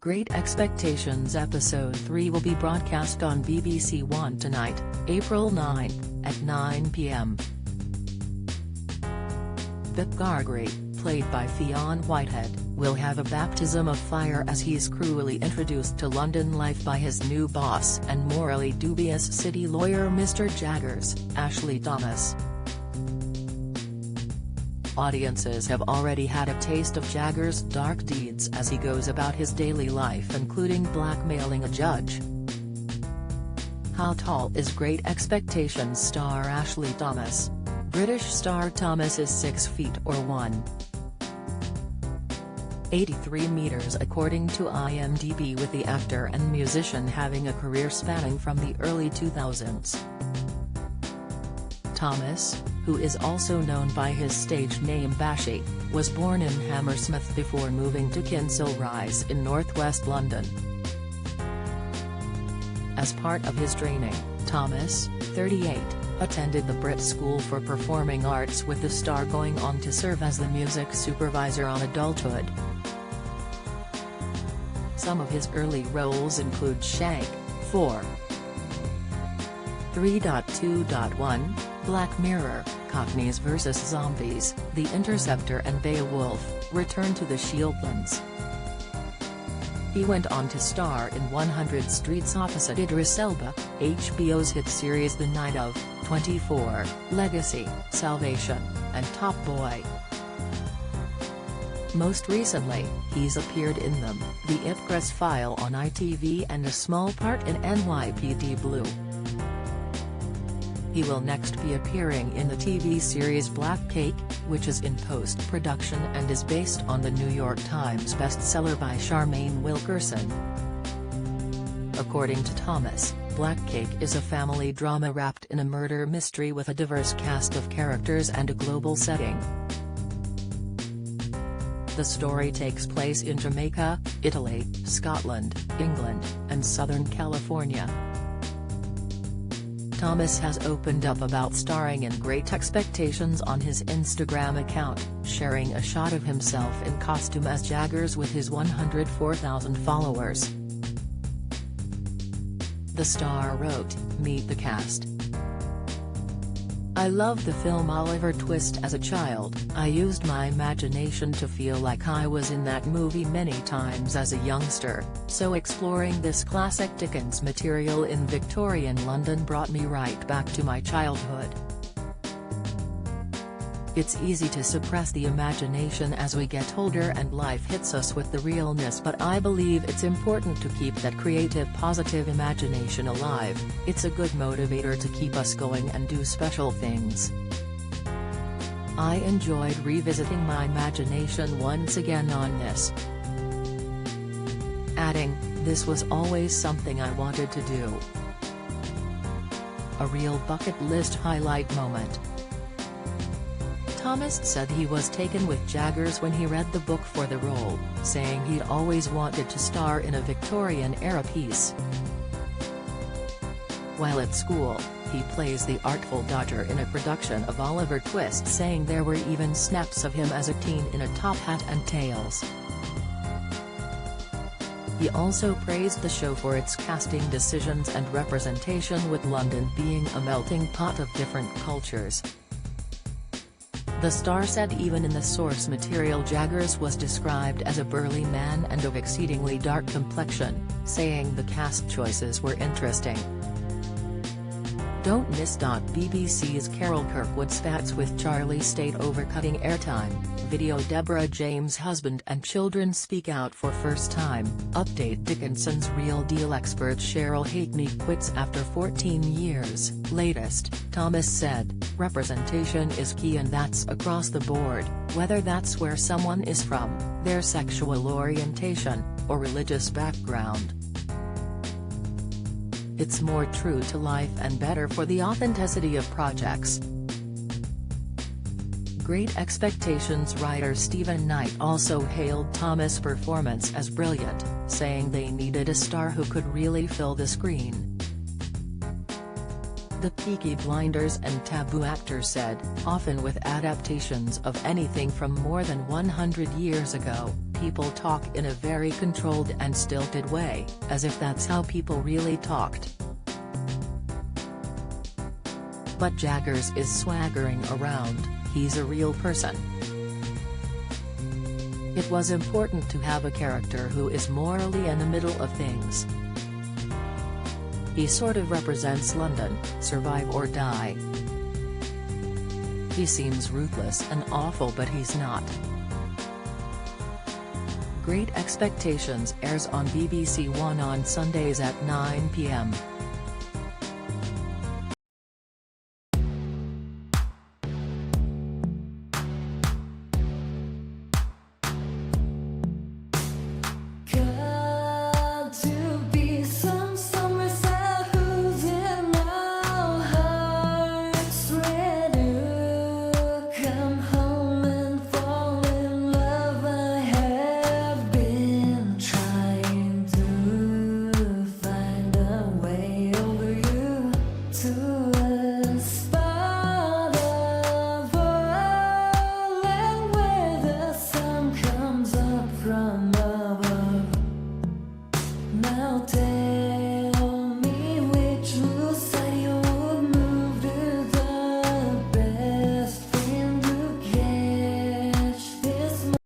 Great Expectations Episode 3 will be broadcast on BBC One tonight, April 9, at 9 p.m. Pip Gargery, played by Fionn Whitehead, will have a baptism of fire as he's cruelly introduced to London life by his new boss and morally dubious city lawyer Mr. Jaggers, Ashley Thomas. Audiences have already had a taste of Jaggers' dark deeds as he goes about his daily life, including blackmailing a judge. How tall is Great Expectations star Ashley Thomas? British star Thomas is 6 feet or 1.83 meters according to IMDb, with the actor and musician having a career spanning from the early 2000s. Thomas, who is also known by his stage name Bashi, was born in Hammersmith before moving to Kensal Rise in northwest London. As part of his training, Thomas, 38, attended the Brit School for Performing Arts, with the star going on to serve as the music supervisor on Adulthood. Some of his early roles include Shank, 4, 3.2.1, Black Mirror, Cockneys vs Zombies, The Interceptor and Beowulf, Return to the Shieldlands. He went on to star in 100 Streets opposite Idris Elba, HBO's hit series The Night of, 24, Legacy, Salvation, and Top Boy. Most recently, he's appeared in them, The Ipcress File on ITV and a small part in NYPD Blue. He will next be appearing in the TV series Black Cake, which is in post-production and is based on the New York Times bestseller by Charmaine Wilkerson. According to Thomas, Black Cake is a family drama wrapped in a murder mystery with a diverse cast of characters and a global setting. The story takes place in Jamaica, Italy, Scotland, England, and Southern California. Thomas has opened up about starring in Great Expectations on his Instagram account, sharing a shot of himself in costume as Jaggers with his 104,000 followers. The star wrote, "Meet the cast. I loved the film Oliver Twist as a child. I used my imagination to feel like I was in that movie many times as a youngster, so exploring this classic Dickens material in Victorian London brought me right back to my childhood. It's easy to suppress the imagination as we get older and life hits us with the realness, but I believe it's important to keep that creative, positive imagination alive. It's a good motivator to keep us going and do special things. I enjoyed revisiting my imagination once again on this." Adding, "This was always something I wanted to do. A real bucket list highlight moment." Thomas said he was taken with Jaggers when he read the book for the role, saying he'd always wanted to star in a Victorian-era piece. While at school, he plays the artful dodger in a production of Oliver Twist, saying there were even snaps of him as a teen in a top hat and tails. He also praised the show for its casting decisions and representation, with London being a melting pot of different cultures. The star said even in the source material Jaggers was described as a burly man and of exceedingly dark complexion, saying the cast choices were interesting. Don't miss. BBC's Carol Kirkwood spats with Charlie State over cutting airtime, video Deborah James' husband and children speak out for first time, update Dickinson's Real Deal expert Cheryl Hackney quits after 14 years, latest, Thomas said, "Representation is key, and that's across the board, whether that's where someone is from, their sexual orientation, or religious background. It's more true to life and better for the authenticity of projects." Great Expectations writer Stephen Knight also hailed Thomas' performance as brilliant, saying they needed a star who could really fill the screen. The Peaky Blinders and Taboo actor said, "Often with adaptations of anything from more than 100 years ago, people talk in a very controlled and stilted way, as if that's how people really talked. But Jaggers is swaggering around, he's a real person. It was important to have a character who is morally in the middle of things. He sort of represents London, survive or die. He seems ruthless and awful, but he's not. Great Expectations airs on BBC One on Sundays at 9 p.m.